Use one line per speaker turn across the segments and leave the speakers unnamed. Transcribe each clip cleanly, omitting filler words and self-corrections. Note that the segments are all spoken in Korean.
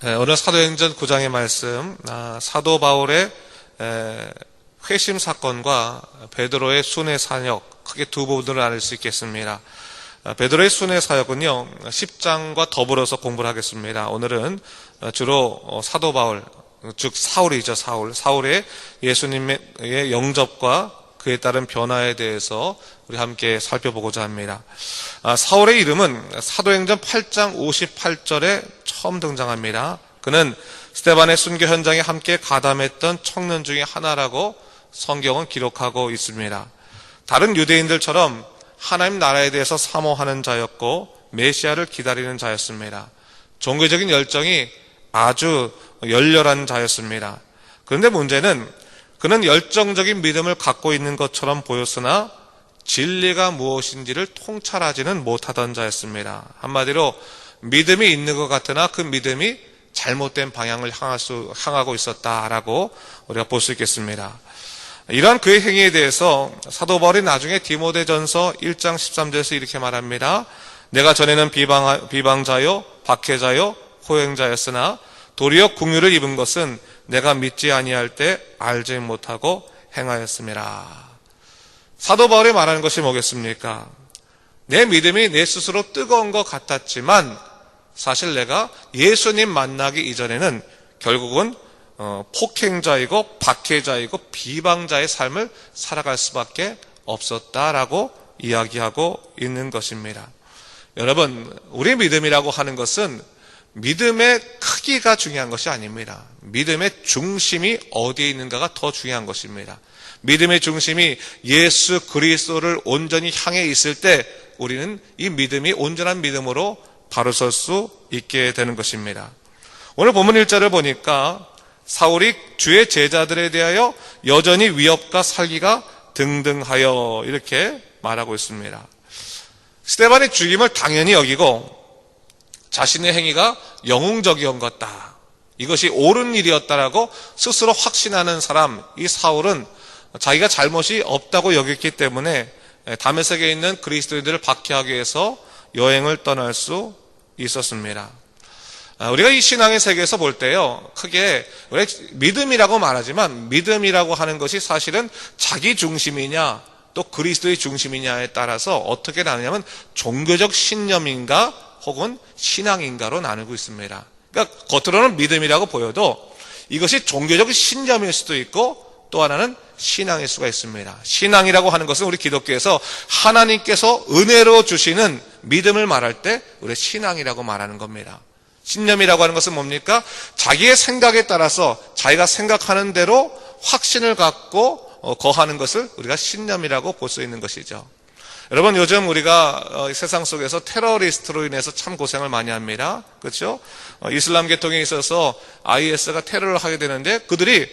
오늘 사도행전 9장의 말씀, 사도 바울의 회심 사건과 베드로의 순회 사역, 크게 두 부분으로 나눌 수 있겠습니다. 베드로의 순회 사역은요, 10장과 더불어서 공부를 하겠습니다. 오늘은 주로 사도 바울, 즉 사울이죠. 사울의 예수님의 영접과 그에 따른 변화에 대해서 우리 함께 살펴보고자 합니다. 사울의 이름은 사도행전 8장 58절에 처음 등장합니다. 그는 스데반의 순교 현장에 함께 가담했던 청년 중에 하나라고 성경은 기록하고 있습니다. 다른 유대인들처럼 하나님 나라에 대해서 사모하는 자였고 메시아를 기다리는 자였습니다. 종교적인 열정이 아주 열렬한 자였습니다. 그런데 문제는 그는 열정적인 믿음을 갖고 있는 것처럼 보였으나 진리가 무엇인지를 통찰하지는 못하던 자였습니다. 한마디로 믿음이 있는 것 같으나 그 믿음이 잘못된 방향을 향하고 있었다라고 우리가 볼 수 있겠습니다. 이러한 그의 행위에 대해서 사도 바울이 나중에 디모데전서 1장 13절에서 이렇게 말합니다. 내가 전에는 비방자요 박해자요 호행자였으나 도리어 긍휼을 입은 것은 내가 믿지 아니할 때 알지 못하고 행하였음이라. 사도 바울이 말하는 것이 뭐겠습니까? 내 믿음이 내 스스로 뜨거운 것 같았지만 사실 내가 예수님 만나기 이전에는 결국은 폭행자이고 박해자이고 비방자의 삶을 살아갈 수밖에 없었다라고 이야기하고 있는 것입니다. 여러분, 우리 믿음이라고 하는 것은 믿음의 크기가 중요한 것이 아닙니다. 믿음의 중심이 어디에 있는가가 더 중요한 것입니다. 믿음의 중심이 예수 그리스도를 온전히 향해 있을 때 우리는 이 믿음이 온전한 믿음으로 바로 설 수 있게 되는 것입니다. 오늘 본문 1절을 보니까 사울이 주의 제자들에 대하여 여전히 위협과 살기가 등등하여 이렇게 말하고 있습니다. 스데반의 죽임을 당연히 여기고 자신의 행위가 영웅적이었던 것다, 이것이 옳은 일이었다라고 스스로 확신하는 사람, 이 사울은 자기가 잘못이 없다고 여겼기 때문에 다메섹에 있는 그리스도인들을 박해하기 위해서 여행을 떠날 수 있었습니다. 우리가 이 신앙의 세계에서 볼 때요, 크게 우리가 믿음이라고 말하지만 믿음이라고 하는 것이 사실은 자기 중심이냐 또 그리스도의 중심이냐에 따라서 어떻게 나누냐면 종교적 신념인가 혹은 신앙인가로 나누고 있습니다. 그러니까 겉으로는 믿음이라고 보여도 이것이 종교적 신념일 수도 있고 또 하나는 신앙일 수가 있습니다. 신앙이라고 하는 것은 우리 기독교에서 하나님께서 은혜로 주시는 믿음을 말할 때 우리 신앙이라고 말하는 겁니다. 신념이라고 하는 것은 뭡니까? 자기의 생각에 따라서 자기가 생각하는 대로 확신을 갖고 거하는 것을 우리가 신념이라고 볼 수 있는 것이죠. 여러분, 요즘 우리가 세상 속에서 테러리스트로 인해서 참 고생을 많이 합니다. 그렇죠? 이슬람 계통에 있어서 IS가 테러를 하게 되는데 그들이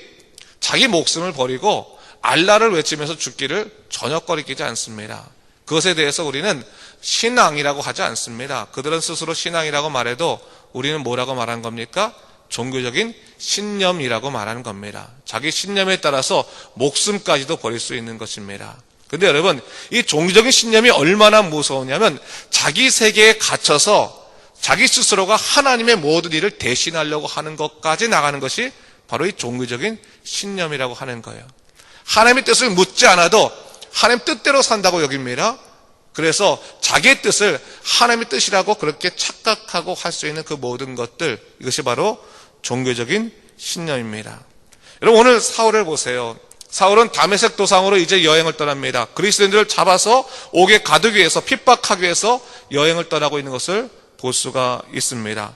자기 목숨을 버리고 알라를 외치면서 죽기를 전혀 꺼리끼지 않습니다. 그것에 대해서 우리는 신앙이라고 하지 않습니다. 그들은 스스로 신앙이라고 말해도 우리는 뭐라고 말하는 겁니까? 종교적인 신념이라고 말하는 겁니다. 자기 신념에 따라서 목숨까지도 버릴 수 있는 것입니다. 근데 여러분, 이 종교적인 신념이 얼마나 무서우냐면 자기 세계에 갇혀서 자기 스스로가 하나님의 모든 일을 대신하려고 하는 것까지 나가는 것이 바로 이 종교적인 신념이라고 하는 거예요. 하나님의 뜻을 묻지 않아도 하나님 뜻대로 산다고 여깁니다. 그래서 자기의 뜻을 하나님의 뜻이라고 그렇게 착각하고 할 수 있는 그 모든 것들, 이것이 바로 종교적인 신념입니다. 여러분, 오늘 사울을 보세요. 사울은 다메섹 도상으로 이제 여행을 떠납니다. 그리스도인들을 잡아서 옥에 가두기 위해서, 핍박하기 위해서 여행을 떠나고 있는 것을 볼 수가 있습니다.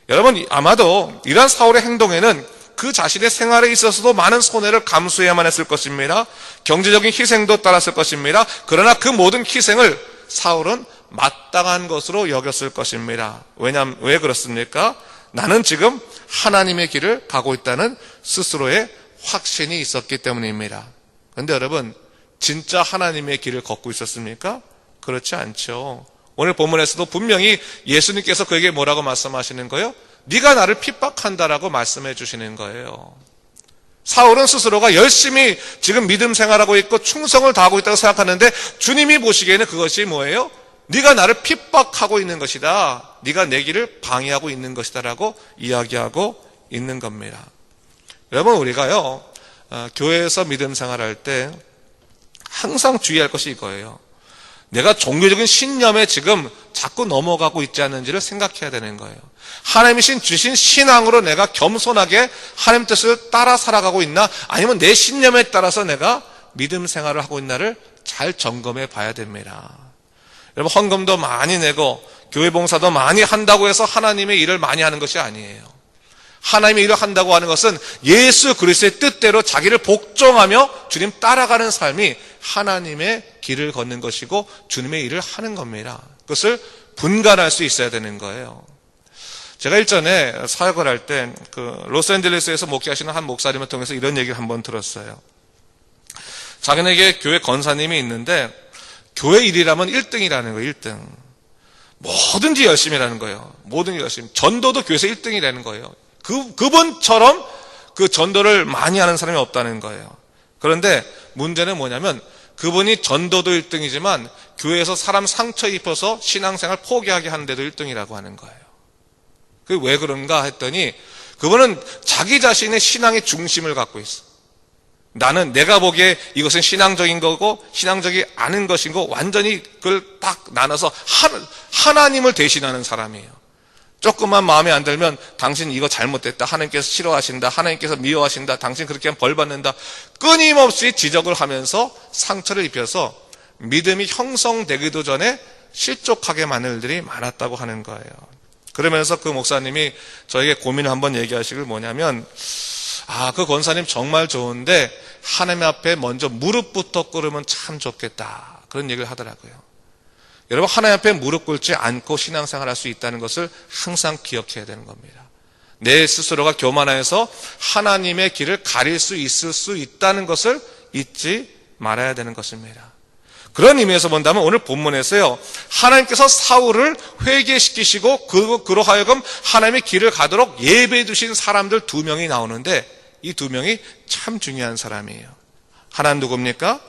여러분, 아마도 이러한 사울의 행동에는 그 자신의 생활에 있어서도 많은 손해를 감수해야만 했을 것입니다. 경제적인 희생도 따랐을 것입니다. 그러나 그 모든 희생을 사울은 마땅한 것으로 여겼을 것입니다. 왜 그렇습니까? 나는 지금 하나님의 길을 가고 있다는 스스로의 확신이 있었기 때문입니다. 그런데 여러분, 진짜 하나님의 길을 걷고 있었습니까? 그렇지 않죠. 오늘 본문에서도 분명히 예수님께서 그에게 뭐라고 말씀하시는 거예요? 네가 나를 핍박한다라고 말씀해 주시는 거예요. 사울은 스스로가 열심히 지금 믿음 생활하고 있고 충성을 다하고 있다고 생각하는데 주님이 보시기에는 그것이 뭐예요? 네가 나를 핍박하고 있는 것이다. 네가 내 길을 방해하고 있는 것이다 라고 이야기하고 있는 겁니다. 여러분, 우리가요 교회에서 믿음 생활할 때 항상 주의할 것이 이거예요. 내가 종교적인 신념에 지금 자꾸 넘어가고 있지 않는지를 생각해야 되는 거예요. 하나님이 주신 신앙으로 내가 겸손하게 하나님 뜻을 따라 살아가고 있나, 아니면 내 신념에 따라서 내가 믿음 생활을 하고 있나를 잘 점검해 봐야 됩니다. 여러분, 헌금도 많이 내고 교회 봉사도 많이 한다고 해서 하나님의 일을 많이 하는 것이 아니에요. 하나님의 일을 한다고 하는 것은 예수 그리스도의 뜻대로 자기를 복종하며 주님 따라가는 삶이 하나님의 길을 걷는 것이고 주님의 일을 하는 겁니다. 그것을 분간할 수 있어야 되는 거예요. 제가 일전에 사역을 할 때 로스앤젤레스에서 목회하시는 한 목사님을 통해서 이런 얘기를 한번 들었어요. 자기네게 교회 권사님이 있는데 교회 일이라면 1등이라는 거예요. 1등. 뭐든지 열심히 하는 거예요. 뭐든지 열심히. 전도도 교회에서 1등이라는 거예요. 그분처럼 그 전도를 많이 하는 사람이 없다는 거예요. 그런데 문제는 뭐냐면 그분이 전도도 1등이지만 교회에서 사람 상처 입혀서 신앙생활 포기하게 하는데도 1등이라고 하는 거예요. 그게 왜 그런가 했더니 그분은 자기 자신의 신앙의 중심을 갖고 있어. 나는 내가 보기에 이것은 신앙적인 거고 신앙적이 아닌 것인 거 완전히 그걸 딱 나눠서 하나님을 대신하는 사람이에요. 조금만 마음에 안 들면 당신 이거 잘못됐다, 하나님께서 싫어하신다, 하나님께서 미워하신다, 당신 그렇게 하면 벌 받는다, 끊임없이 지적을 하면서 상처를 입혀서 믿음이 형성되기도 전에 실족하게 만들 일들이 많았다고 하는 거예요. 그러면서 그 목사님이 저에게 고민을 한번 얘기하시길 뭐냐면, 그 권사님 정말 좋은데 하나님 앞에 먼저 무릎부터 꿇으면 참 좋겠다, 그런 얘기를 하더라고요. 여러분, 하나님 앞에 무릎 꿇지 않고 신앙생활 할 수 있다는 것을 항상 기억해야 되는 겁니다. 내 스스로가 교만해서 하나님의 길을 가릴 수 있을 수 있다는 것을 잊지 말아야 되는 것입니다. 그런 의미에서 본다면 오늘 본문에서요, 하나님께서 사울을 회개시키시고 그로 하여금 하나님의 길을 가도록 예배해 두신 사람들 2명이 나오는데 이 2명이 참 중요한 사람이에요. 하나는 누굽니까?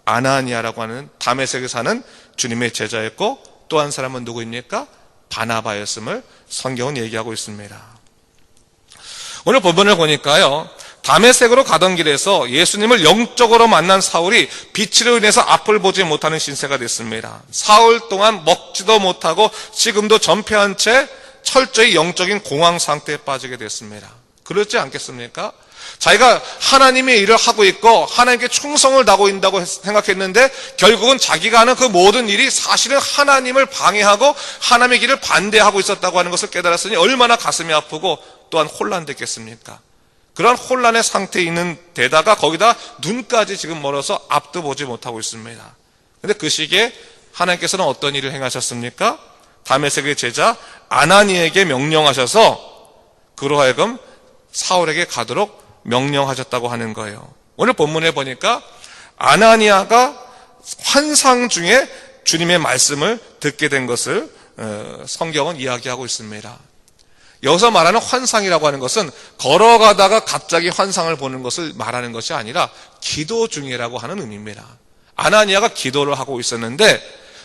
아나니아라고 하는 다메섹에 사는 주님의 제자였고, 또 한 사람은 누구입니까? 바나바였음을 성경은 얘기하고 있습니다. 오늘 본문을 보니까요, 다메섹으로 가던 길에서 예수님을 영적으로 만난 사울이 빛으로 인해서 앞을 보지 못하는 신세가 됐습니다. 사흘 동안 먹지도 못하고 식음도 전폐한 채 철저히 영적인 공황 상태에 빠지게 됐습니다. 그렇지 않겠습니까? 자기가 하나님의 일을 하고 있고 하나님께 충성을 다하고 있다고 생각했는데 결국은 자기가 하는 그 모든 일이 사실은 하나님을 방해하고 하나님의 길을 반대하고 있었다고 하는 것을 깨달았으니 얼마나 가슴이 아프고 또한 혼란됐겠습니까? 그런 혼란의 상태에 있는 데다가 거기다 눈까지 지금 멀어서 앞도 보지 못하고 있습니다. 그런데 그 시기에 하나님께서는 어떤 일을 행하셨습니까? 다메섹의 제자 아나니에게 명령하셔서 그로 하여금 사울에게 가도록 명령하셨다고 하는 거예요. 오늘 본문에 보니까 아나니아가 환상 중에 주님의 말씀을 듣게 된 것을 성경은 이야기하고 있습니다. 여기서 말하는 환상이라고 하는 것은 걸어가다가 갑자기 환상을 보는 것을 말하는 것이 아니라 기도 중이라고 하는 의미입니다. 아나니아가 기도를 하고 있었는데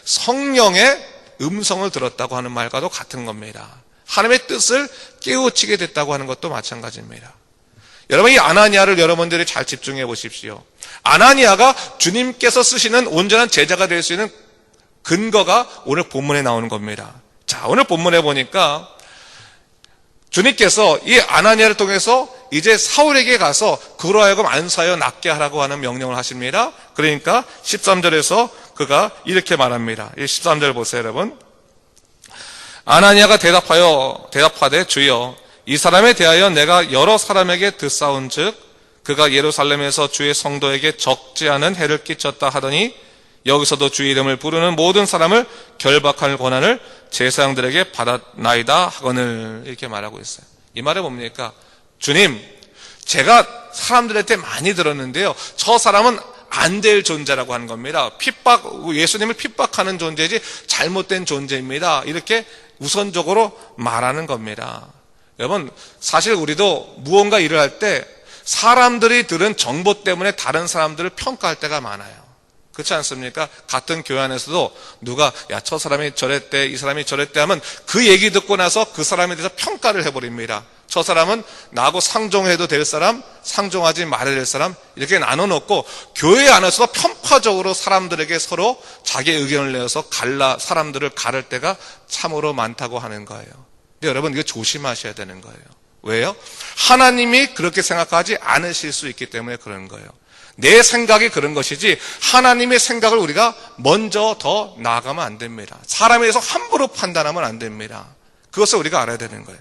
성령의 음성을 들었다고 하는 말과도 같은 겁니다. 하나님의 뜻을 깨우치게 됐다고 하는 것도 마찬가지입니다. 여러분, 이 아나니아를 여러분들이 잘 집중해 보십시오. 아나니아가 주님께서 쓰시는 온전한 제자가 될 수 있는 근거가 오늘 본문에 나오는 겁니다. 자, 오늘 본문에 보니까 주님께서 이 아나니아를 통해서 이제 사울에게 가서 그로 하여금 안수하여 낫게 하라고 하는 명령을 하십니다. 그러니까 13절에서 그가 이렇게 말합니다. 이 13절 보세요, 여러분. 아나니아가 대답하되 주여, 이 사람에 대하여 내가 여러 사람에게 듣사온즉 그가 예루살렘에서 주의 성도에게 적지 않은 해를 끼쳤다 하더니 여기서도 주의 이름을 부르는 모든 사람을 결박할 권한을 제사장들에게 받았나이다 하거늘, 이렇게 말하고 있어요. 이 말은 뭡니까? 주님, 제가 사람들한테 많이 들었는데요, 저 사람은 안 될 존재라고 하는 겁니다. 예수님을 핍박하는 존재지 잘못된 존재입니다. 이렇게 우선적으로 말하는 겁니다. 여러분, 사실 우리도 무언가 일을 할 때 사람들이 들은 정보 때문에 다른 사람들을 평가할 때가 많아요. 그렇지 않습니까? 같은 교회 안에서도 누가 야, 저 사람이 저랬대, 이 사람이 저랬대 하면 그 얘기 듣고 나서 그 사람에 대해서 평가를 해버립니다. 저 사람은 나하고 상종해도 될 사람, 상종하지 말아야 될 사람, 이렇게 나눠놓고 교회 안에서도 편파적으로 사람들에게 서로 자기 의견을 내어서 사람들을 가를 때가 참으로 많다고 하는 거예요. 근데 여러분, 이거 조심하셔야 되는 거예요. 왜요? 하나님이 그렇게 생각하지 않으실 수 있기 때문에 그런 거예요. 내 생각이 그런 것이지 하나님의 생각을 우리가 먼저 더 나아가면 안 됩니다. 사람에 대해서 함부로 판단하면 안 됩니다. 그것을 우리가 알아야 되는 거예요.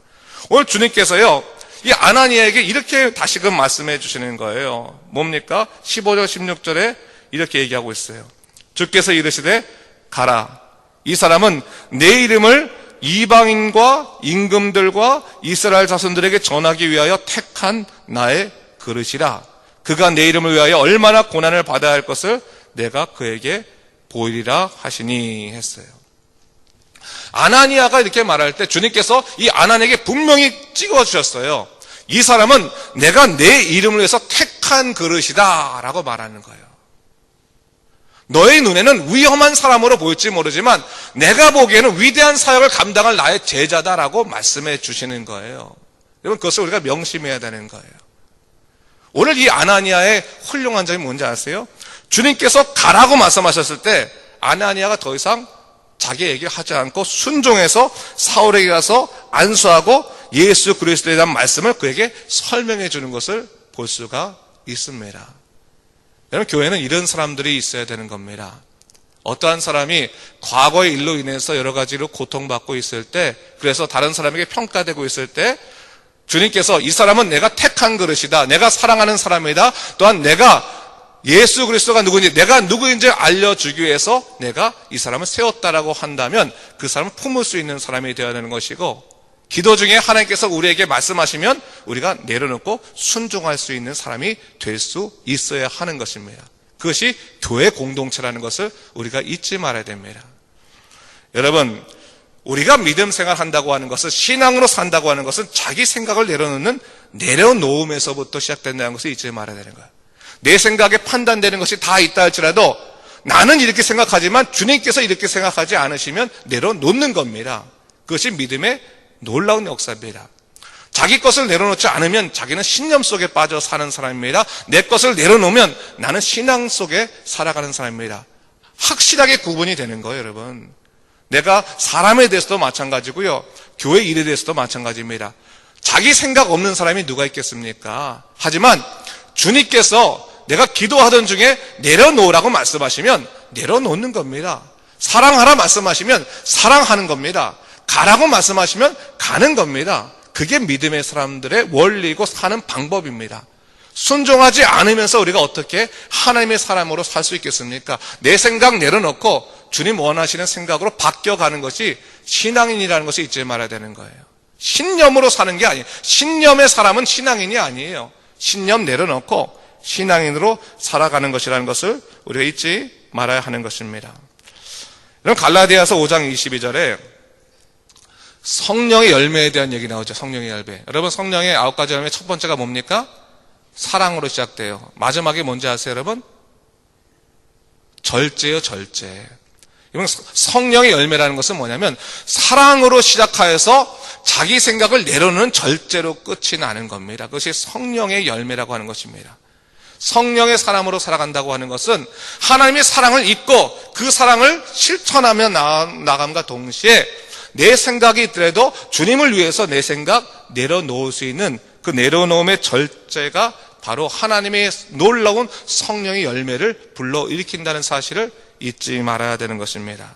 오늘 주님께서요, 이 아나니아에게 이렇게 다시금 말씀해 주시는 거예요. 뭡니까? 15절 16절에 이렇게 얘기하고 있어요. 주께서 이르시되 가라. 이 사람은 내 이름을 이방인과 임금들과 이스라엘 자손들에게 전하기 위하여 택한 나의 그릇이라. 그가 내 이름을 위하여 얼마나 고난을 받아야 할 것을 내가 그에게 보이리라 하시니 했어요. 아나니아가 이렇게 말할 때 주님께서 이 아나니아에게 분명히 찍어주셨어요. 이 사람은 내가 내 이름을 위해서 택한 그릇이다 라고 말하는 거예요. 너의 눈에는 위험한 사람으로 보일지 모르지만 내가 보기에는 위대한 사역을 감당할 나의 제자다라고 말씀해 주시는 거예요. 여러분, 그것을 우리가 명심해야 되는 거예요. 오늘 이 아나니아의 훌륭한 점이 뭔지 아세요? 주님께서 가라고 말씀하셨을 때 아나니아가 더 이상 자기 얘기를 하지 않고 순종해서 사울에게 가서 안수하고 예수 그리스도에 대한 말씀을 그에게 설명해 주는 것을 볼 수가 있습니다. 여러분, 교회는 이런 사람들이 있어야 되는 겁니다. 어떠한 사람이 과거의 일로 인해서 여러 가지로 고통받고 있을 때, 그래서 다른 사람에게 평가되고 있을 때 주님께서 이 사람은 내가 택한 그릇이다, 내가 사랑하는 사람이다, 또한 내가 예수 그리스도가 누구인지, 내가 누구인지 알려주기 위해서 내가 이 사람을 세웠다라고 한다면 그 사람을 품을 수 있는 사람이 되어야 되는 것이고, 기도 중에 하나님께서 우리에게 말씀하시면 우리가 내려놓고 순종할 수 있는 사람이 될 수 있어야 하는 것입니다. 그것이 교회 공동체라는 것을 우리가 잊지 말아야 됩니다. 여러분, 우리가 믿음 생활한다고 하는 것은, 신앙으로 산다고 하는 것은 자기 생각을 내려놓음에서부터 시작된다는 것을 잊지 말아야 되는 거예요. 내 생각에 판단되는 것이 다 있다 할지라도 나는 이렇게 생각하지만 주님께서 이렇게 생각하지 않으시면 내려놓는 겁니다. 그것이 믿음의 놀라운 역사입니다. 자기 것을 내려놓지 않으면 자기는 신념 속에 빠져 사는 사람입니다. 내 것을 내려놓으면 나는 신앙 속에 살아가는 사람입니다. 확실하게 구분이 되는 거예요, 여러분. 내가 사람에 대해서도 마찬가지고요, 교회 일에 대해서도 마찬가지입니다. 자기 생각 없는 사람이 누가 있겠습니까? 하지만 주님께서 내가 기도하던 중에 내려놓으라고 말씀하시면 내려놓는 겁니다. 사랑하라 말씀하시면 사랑하는 겁니다. 가라고 말씀하시면 가는 겁니다. 그게 믿음의 사람들의 원리이고 사는 방법입니다. 순종하지 않으면서 우리가 어떻게 하나님의 사람으로 살 수 있겠습니까? 내 생각 내려놓고 주님 원하시는 생각으로 바뀌어가는 것이 신앙인이라는 것을 잊지 말아야 되는 거예요. 신념으로 사는 게 아니에요. 신념의 사람은 신앙인이 아니에요. 신념 내려놓고 신앙인으로 살아가는 것이라는 것을 우리가 잊지 말아야 하는 것입니다. 여러분, 갈라디아서 5장 22절에 성령의 열매에 대한 얘기 나오죠. 성령의 열매. 여러분, 성령의 9가지 열매 첫 번째가 뭡니까? 사랑으로 시작돼요. 마지막에 뭔지 아세요, 여러분? 절제요, 절제. 여러분, 성령의 열매라는 것은 뭐냐면 사랑으로 시작하여서 자기 생각을 내려놓는 절제로 끝이 나는 겁니다. 그것이 성령의 열매라고 하는 것입니다. 성령의 사람으로 살아간다고 하는 것은 하나님의 사랑을 잊고 그 사랑을 실천하며 나감과 동시에 내 생각이 있더라도 주님을 위해서 내 생각 내려놓을 수 있는 그 내려놓음의 절제가 바로 하나님의 놀라운 성령의 열매를 불러일으킨다는 사실을 잊지 말아야 되는 것입니다.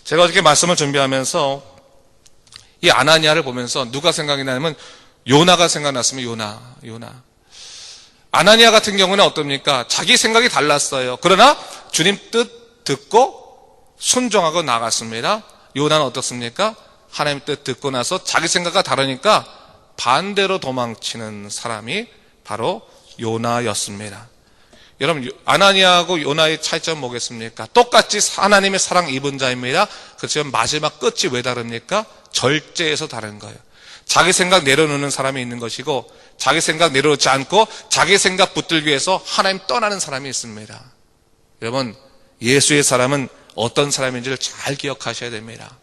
제가 어저께 말씀을 준비하면서 이 아나니아를 보면서 누가 생각이 나냐면 요나가 생각났습니다. 요나. 아나니아 같은 경우는 어떻습니까? 자기 생각이 달랐어요. 그러나 주님 뜻 듣고 순종하고 나갔습니다. 요나는 어떻습니까? 하나님 뜻 듣고 나서 자기 생각과 다르니까 반대로 도망치는 사람이 바로 요나였습니다. 여러분, 아나니아하고 요나의 차이점은 뭐겠습니까? 똑같이 하나님의 사랑 입은 자입니다. 그렇지만 마지막 끝이 왜 다릅니까? 절제에서 다른 거예요. 자기 생각 내려놓는 사람이 있는 것이고 자기 생각 내려놓지 않고 자기 생각 붙들기 위해서 하나님 떠나는 사람이 있습니다.
여러분, 예수의 사람은 어떤 사람인지를 잘 기억하셔야 됩니다.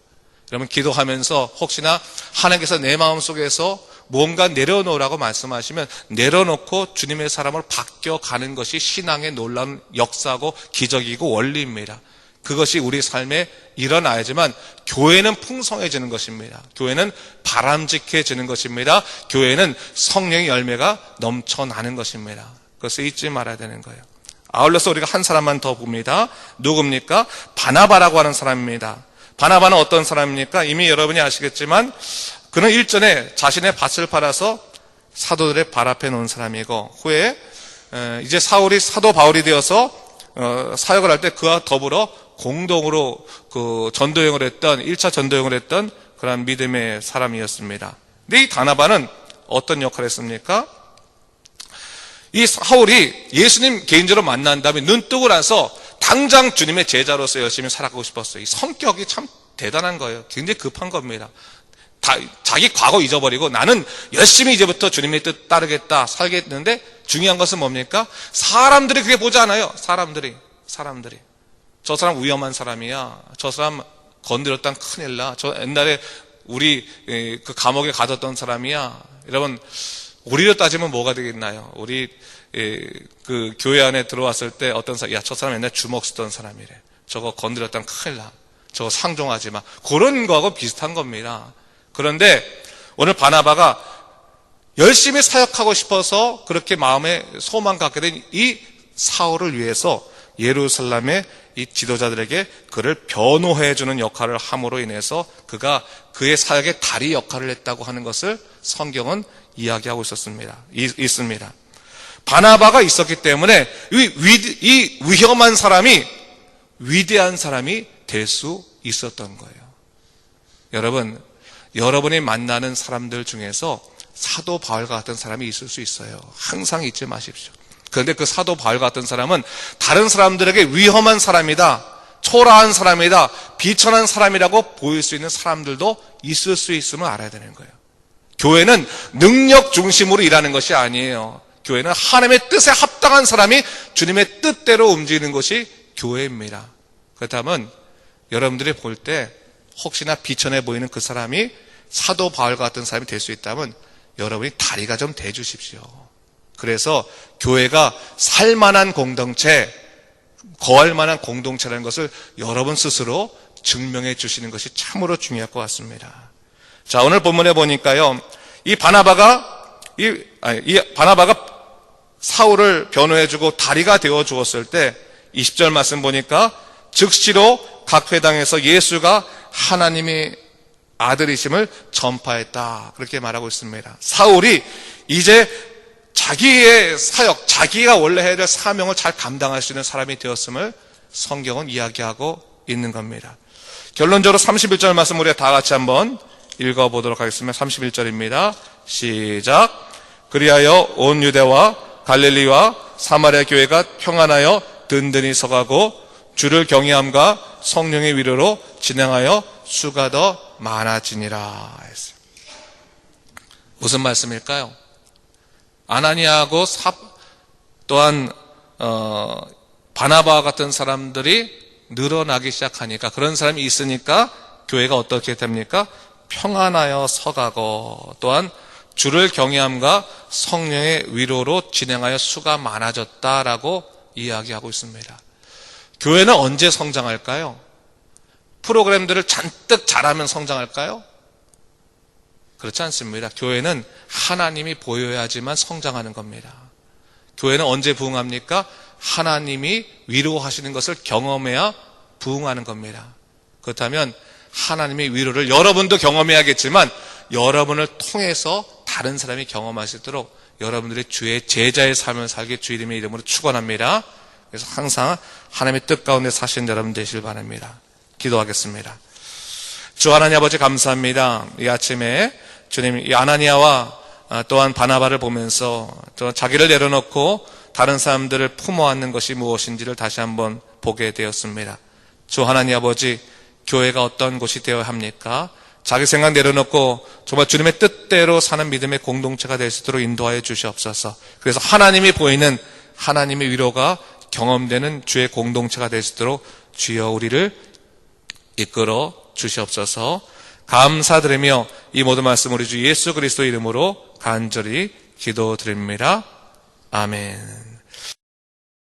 여러분, 기도하면서 혹시나 하나님께서 내 마음속에서 뭔가 내려놓으라고 말씀하시면 내려놓고 주님의 사람으로 바뀌어가는 것이 신앙의 놀라운 역사고 기적이고 원리입니다. 그것이 우리 삶에 일어나야지만 교회는 풍성해지는 것입니다. 교회는 바람직해지는 것입니다. 교회는 성령의 열매가 넘쳐나는 것입니다. 그것을 잊지 말아야 되는 거예요. 아울러서 우리가 한 사람만 더 봅니다. 누굽니까? 바나바라고 하는 사람입니다. 바나바는 어떤 사람입니까? 이미 여러분이 아시겠지만 그는 일전에 자신의 밭을 팔아서 사도들의 발 앞에 놓은 사람이고, 후에 이제 사울이 사도 바울이 되어서 사역을 할 때 그와 더불어 공동으로 그 전도여행을 했던 1차 전도여행을 했던 그런 믿음의 사람이었습니다. 근데 이 바나바는 어떤 역할을 했습니까? 이 사울이 예수님 개인적으로 만난 다음에 눈 뜨고 나서 당장 주님의 제자로서 열심히 살아가고 싶었어요. 이 성격이 참 대단한 거예요. 굉장히 급한 겁니다. 자기 과거 잊어버리고 나는 열심히 이제부터 주님의 뜻 따르겠다 살겠는데, 중요한 것은 뭡니까? 사람들이 그게 보지 않아요. 사람들이 저 사람 위험한 사람이야, 저 사람 건드렸단 큰일 나, 저 옛날에 우리 그 감옥에 가뒀던 사람이야. 여러분, 우리로 따지면 뭐가 되겠나요? 우리 그 교회 안에 들어왔을 때 어떤 사람, 야, 저 사람 옛날에 주먹 쓰던 사람이래, 저거 건드렸단 큰일 나, 저거 상종하지 마, 그런 거하고 비슷한 겁니다. 그런데 오늘 바나바가 열심히 사역하고 싶어서 그렇게 마음에 소망 갖게 된 이 사울을 위해서 예루살렘의 이 지도자들에게 그를 변호해 주는 역할을 함으로 인해서 그가 그의 사역의 다리 역할을 했다고 하는 것을 성경은 이야기하고 있습니다. 바나바가 있었기 때문에 이 위험한 사람이 위대한 사람이 될 수 있었던 거예요. 여러분이 만나는 사람들 중에서 사도 바울과 같은 사람이 있을 수 있어요. 항상 잊지 마십시오. 그런데 그 사도 바울 같은 사람은 다른 사람들에게 위험한 사람이다, 초라한 사람이다, 비천한 사람이라고 보일 수 있는 사람들도 있을 수 있음을 알아야 되는 거예요. 교회는 능력 중심으로 일하는 것이 아니에요. 교회는 하나님의 뜻에 합당한 사람이 주님의 뜻대로 움직이는 것이 교회입니다. 그렇다면 여러분들이 볼 때 혹시나 비천해 보이는 그 사람이 사도 바울과 같은 사람이 될 수 있다면 여러분이 다리가 좀 대주십시오. 그래서 교회가 살만한 공동체, 거할 만한 공동체라는 것을 여러분 스스로 증명해 주시는 것이 참으로 중요할 것 같습니다. 자, 오늘 본문에 보니까요, 이 바나바가 사울을 변호해주고 다리가 되어 주었을 때 20절 말씀 보니까 즉시로 각 회당에서 예수가 하나님의 아들이심을 전파했다, 그렇게 말하고 있습니다. 사울이 이제 자기의 사역, 자기가 원래 해야 될 사명을 잘 감당할 수 있는 사람이 되었음을 성경은 이야기하고 있는 겁니다. 결론적으로 31절 말씀 우리가 다 같이 한번 읽어보도록 하겠습니다. 31절입니다. 시작. 그리하여 온 유대와 갈릴리와 사마리아 교회가 평안하여 든든히 서가고 주를 경외함과 성령의 위로로 진행하여 수가 더 많아지니라 했어요. 무슨 말씀일까요? 아나니아하고 또한 바나바와 같은 사람들이 늘어나기 시작하니까, 그런 사람이 있으니까 교회가 어떻게 됩니까? 평안하여 서가고 또한 주를 경외함과 성령의 위로로 진행하여 수가 많아졌다라고 이야기하고 있습니다. 교회는 언제 성장할까요? 프로그램들을 잔뜩 잘하면 성장할까요? 그렇지 않습니다. 교회는 하나님이 보여야지만 성장하는 겁니다. 교회는 언제 부흥합니까? 하나님이 위로하시는 것을 경험해야 부흥하는 겁니다. 그렇다면 하나님의 위로를 여러분도 경험해야겠지만 여러분을 통해서 다른 사람이 경험할 수 있도록 여러분들이 주의 제자의 삶을 살게 주 이름의 이름으로 축원합니다. 그래서 항상 하나님의 뜻 가운데 사시는 여러분 되시길 바랍니다. 기도하겠습니다. 주 하나님 아버지 감사합니다. 이 아침에 주님, 이 아나니아와 또한 바나바를 보면서 또 자기를 내려놓고 다른 사람들을 품어 안는 것이 무엇인지를 다시 한번 보게 되었습니다. 주 하나님 아버지, 교회가 어떤 곳이 되어야 합니까? 자기 생각 내려놓고 정말 주님의 뜻대로 사는 믿음의 공동체가 될 수 있도록 인도하여 주시옵소서. 그래서 하나님이 보이는 하나님의 위로가 경험되는 주의 공동체가 될 수 있도록 주여 우리를 이끌어 주시옵소서. 감사드리며 이 모든 말씀 우리 주 예수 그리스도 이름으로 간절히 기도드립니다. 아멘.